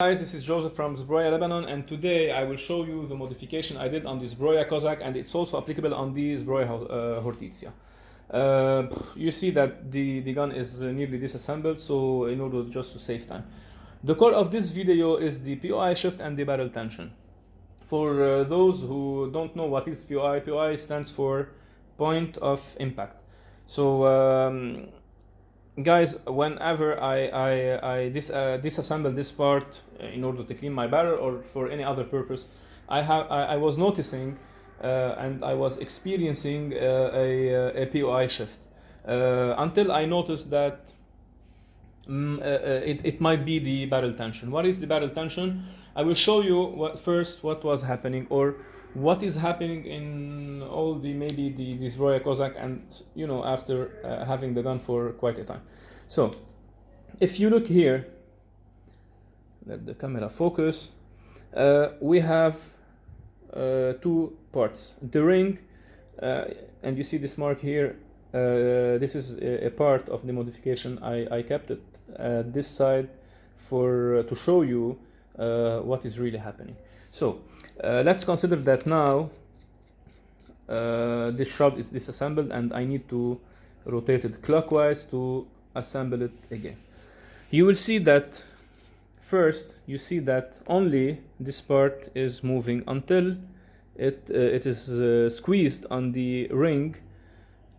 Guys, this is Joseph from Zbroia Lebanon, and today I will show you the modification I did on the Zbroia Kozak, and it's also applicable on the Zbroia Hortizia. You see that the gun is nearly disassembled, so in order just to save time. The core of this video is the POI shift and the barrel tension. For those who don't know what is POI, POI stands for point of impact. So guys, whenever I disassemble this part in order to clean my barrel or for any other purpose, I was noticing and I was experiencing a POI shift until I noticed that it might be the barrel tension. What is the barrel tension? I will show you first what was happening, or what is happening in all the maybe the Zbroia Kozak, and after having the gun for quite a time. So if you look here, let the camera focus, we have two parts, the ring, and you see this mark here. This is a part of the modification. I kept it this side to show you what is really happening. So let's consider that now this shroud is disassembled and I need to rotate it clockwise to assemble it again. You will see that first you see that only this part is moving until it is squeezed on the ring,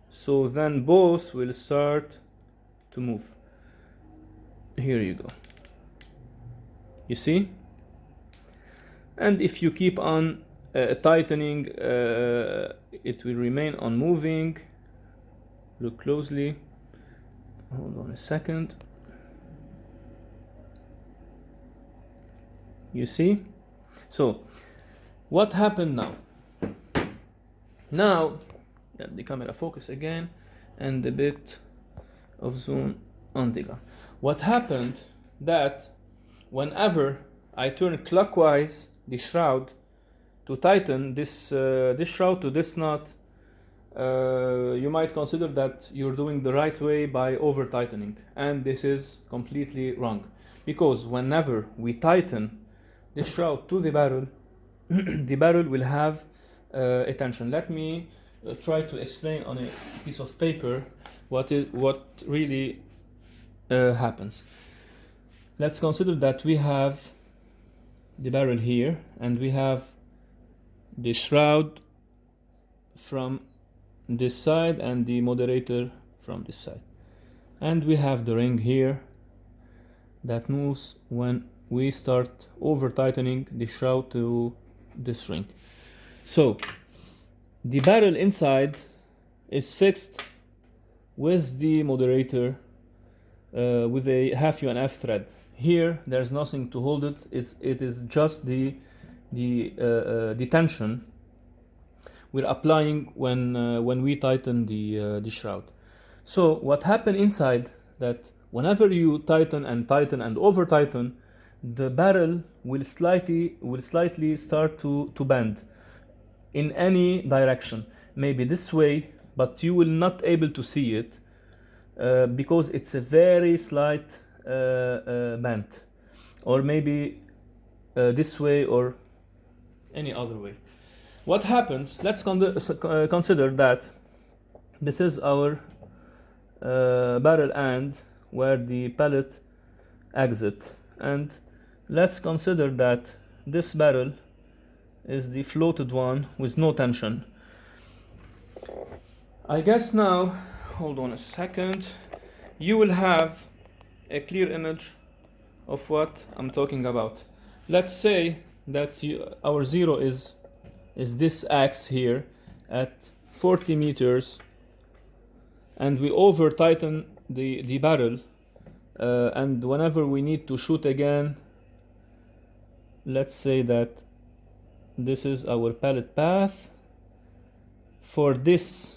so then both will start to move. Here you go, you see? And if you keep on tightening, it will remain on moving. Look closely. Hold on a second. You see? So, what happened now? Now, let the camera focus again, and a bit of zoom on the gun. What happened that whenever I turn clockwise the shroud to tighten this shroud to this knot, you might consider that you're doing the right way by over tightening, and this is completely wrong, because whenever we tighten this shroud to the barrel, the barrel will have a tension. Let me try to explain on a piece of paper what really happens. Let's consider that we have the barrel here, and we have the shroud from this side and the moderator from this side, and we have the ring here that moves when we start over tightening the shroud to this ring. So the barrel inside is fixed with the moderator with a half UNF thread. Here there's nothing to hold it. It is just the tension we're applying when we tighten the shroud. So what happened inside, that whenever you tighten and over tighten, the barrel will slightly start to bend in any direction, maybe this way, but you will not able to see it because it's a very slight bent, or maybe this way or any other way. What happens? Let's consider that this is our barrel end where the pellet exit, and let's consider that this barrel is the floated one with no tension. I guess now, hold on a second, you will have a clear image of what I'm talking about. Let's say that our zero is this axe here at 40 meters, and we over tighten the barrel, and whenever we need to shoot again, let's say that this is our pellet path. For this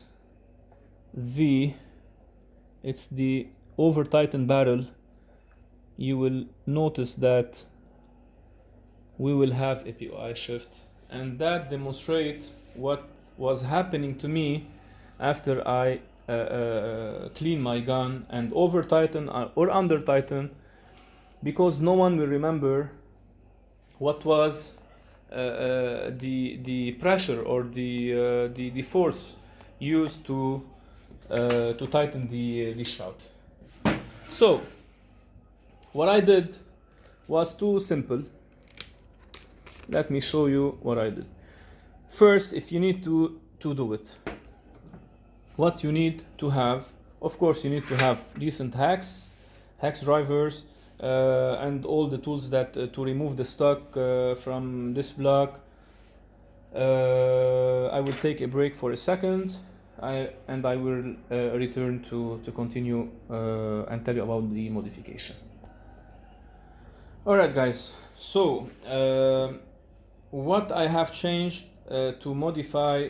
V, it's the over tightened barrel. You will notice that we will have a POI shift, and that demonstrates what was happening to me after I clean my gun and over tighten or under tighten, because no one will remember what was the pressure or the force used to tighten the shroud. So what I did was too simple. Let me show you what I did. First, if you need to do it, what you need to have, of course, you need to have decent hex drivers, and all the tools that to remove the stock from this block. I will take a break for a second, and I will return to continue and tell you about the modification. Alright guys, so what I have changed to modify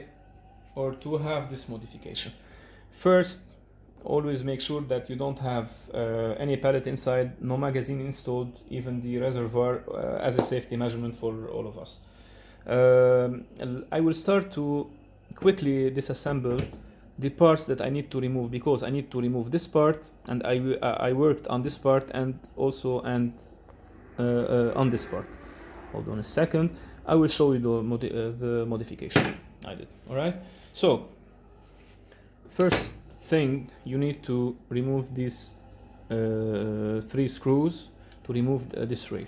or to have this modification. First, always make sure that you don't have any pellet inside, no magazine installed, even the reservoir as a safety measurement for all of us. I will start to quickly disassemble the parts that I need to remove, because I need to remove this part, and I worked on this part and also on this part. Hold on a second, I will show you the modification I did. Alright, so first thing, you need to remove these 3 screws to remove this rail.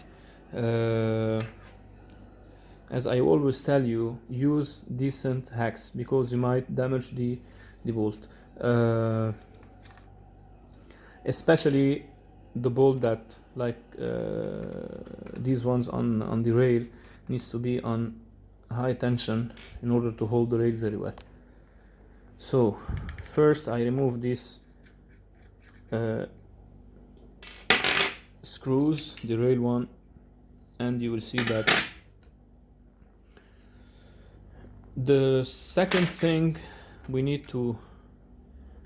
As I always tell you, use decent hex, because you might damage the bolt, especially the bolt that, like these ones on the rail, needs to be on high tension in order to hold the rail very well. So first I remove these screws, the rail one, and you will see that. The second thing, we need to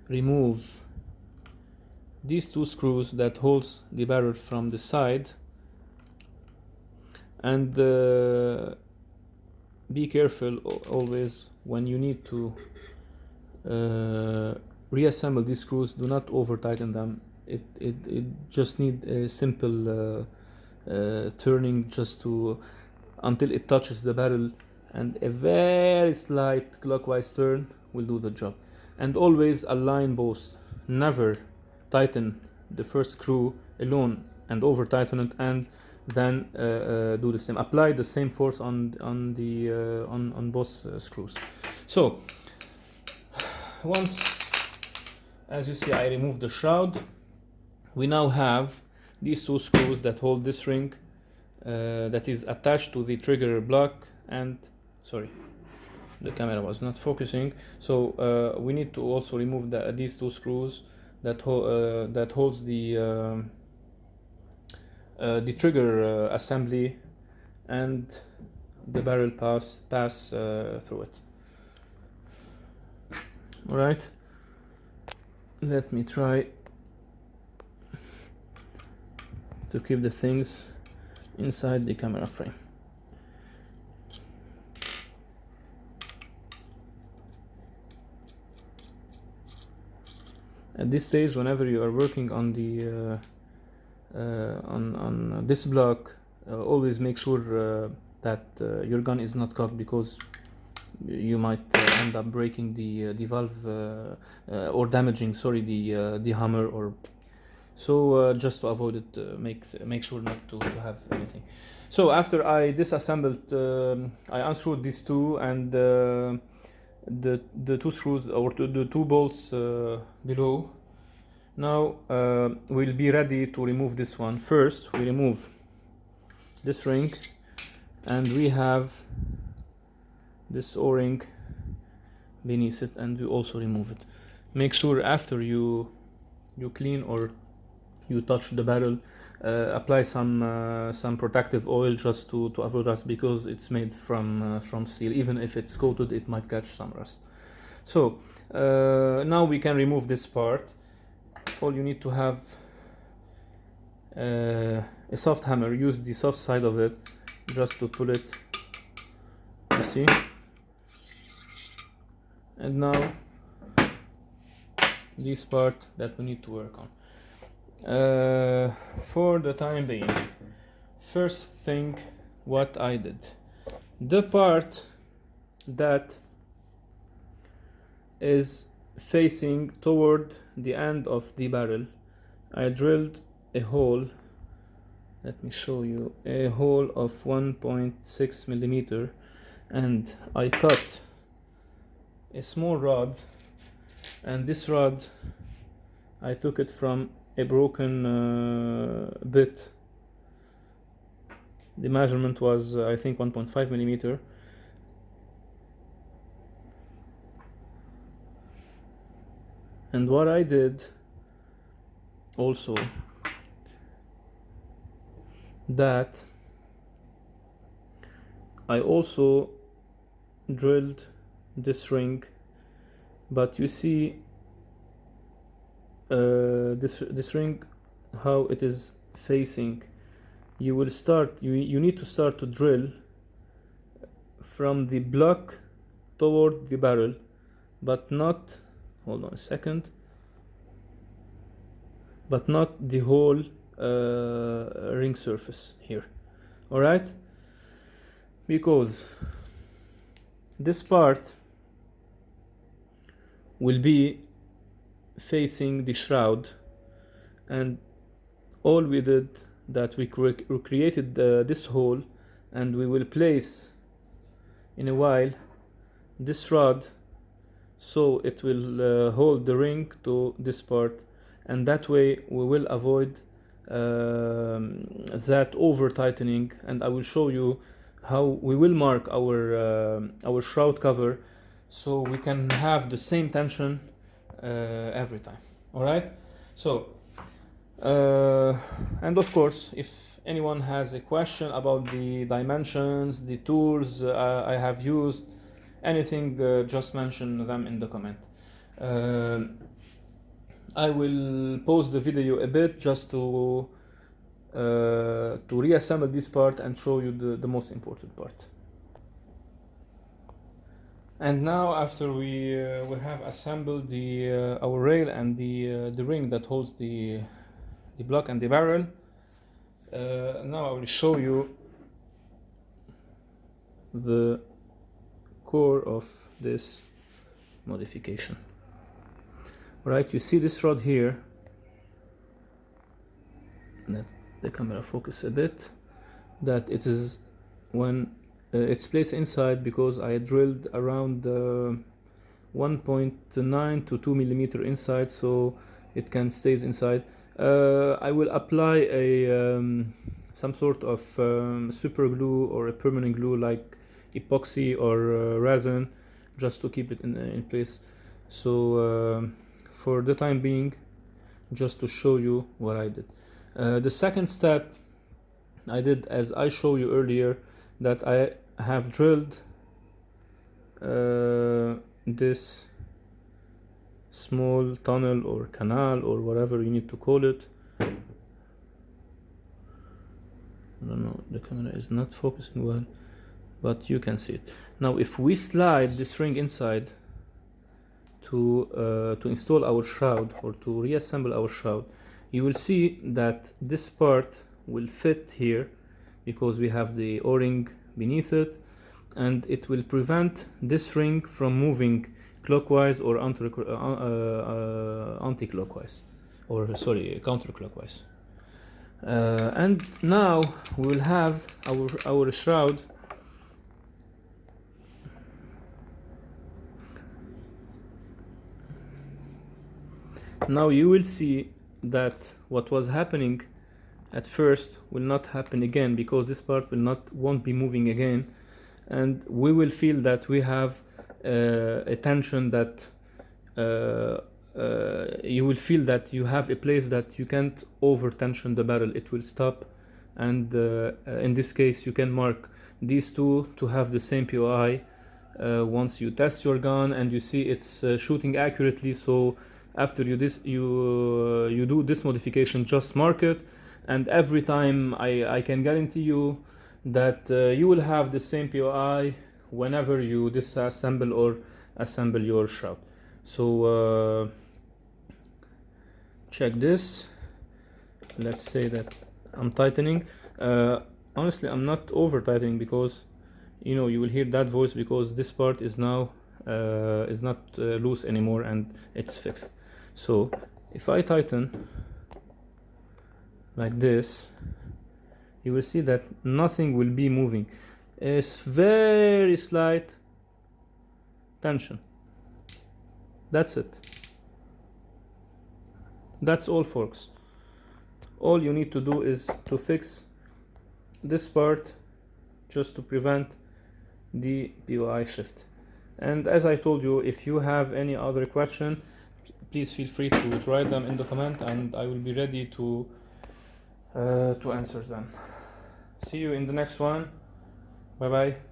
remove these 2 screws that holds the barrel from the side, and be careful always when you need to reassemble these screws. Do not over tighten them. It just need a simple turning, just to until it touches the barrel, and a very slight clockwise turn will do the job. And always align both. Never tighten the first screw alone and over tighten it, and then do the same. Apply the same force on both screws. So once, as you see, I removed the shroud, we now have these 2 screws that hold this ring that is attached to the trigger block. And sorry, the camera was not focusing, so we need to also remove these 2 screws that holds the trigger assembly and the barrel pass through it. All right, let me try to keep the things inside the camera frame. At this stage, whenever you are working on the on this block, always make sure that your gun is not cocked, because you might end up breaking the valve or damaging, sorry, the hammer, or so. Just to avoid it, make sure not to have anything. So after I disassembled, I unscrewed these 2, and the 2 screws, or the 2 bolts below. Now we'll be ready to remove this one. First, we remove this ring, and we have this O-ring beneath it, and we also remove it. Make sure after you clean or you touch the barrel, apply some protective oil, just to avoid rust, because it's made from steel. Even if it's coated, it might catch some rust. So now we can remove this part. All you need to have a soft hammer. Use the soft side of it just to pull it, you see. And now this part that we need to work on. For the time being, first thing what I did. The part that is facing toward the end of the barrel, I drilled a hole. Let me show you a hole of 1.6 millimeter, and I cut a small rod, and this rod I took it from a broken bit. The measurement was I think 1.5 millimeter. And what I did also, that I also drilled this ring, but you see this ring, how it is facing. You will start, you need to start to drill from the block toward the barrel, but not, hold on a second, but not the whole ring surface here. All right, because this part will be facing the shroud, and all we did that we created this hole, and we will place in a while this rod so it will hold the ring to this part, and that way we will avoid that over tightening. And I will show you how we will mark our shroud cover so we can have the same tension every time. All right, so and of course, if anyone has a question about the dimensions, the tools I have used, anything, just mention them in the comment. I will pause the video a bit just to reassemble this part and show you the most important part. And now, after we have assembled our rail and the ring that holds the block and the barrel, now I will show you the core of this modification. Right, you see this rod here, let the camera focus a bit, that it is when it's placed inside, because I drilled around 1.9 to 2 millimeter inside, so it can stays inside. I will apply some sort of super glue or a permanent glue like epoxy or resin, just to keep it in place. So for the time being, just to show you what I did. The second step I did, as I showed you earlier, that I have drilled this small tunnel or canal or whatever you need to call it. I don't know, the camera is not focusing well, but you can see it. Now if we slide this ring inside to install our shroud or to reassemble our shroud, you will see that this part will fit here because we have the O-ring beneath it, and it will prevent this ring from moving clockwise or anti-clockwise, or sorry, counterclockwise. And now we will have our shroud now. You will see that what was happening at first will not happen again, because this part won't be moving again, and we will feel that we have a tension that you will feel that you have a place that you can't over tension the barrel. It will stop, and in this case you can mark these two to have the same POI. Once you test your gun and you see it's shooting accurately, so after you do this modification, just mark it, and every time I can guarantee you that you will have the same POI whenever you disassemble or assemble your shroud. So check this. Let's say that I'm tightening. honestly I'm not over tightening, because you know you will hear that voice because this part is now is not loose anymore and it's fixed. So if I tighten like this, you will see that nothing will be moving. It's very slight tension. That's it. That's all, folks. All you need to do is to fix this part just to prevent the POI shift. And as I told you, if you have any other question, please feel free to write them in the comment, and I will be ready to answer them. See you in the next one. Bye bye.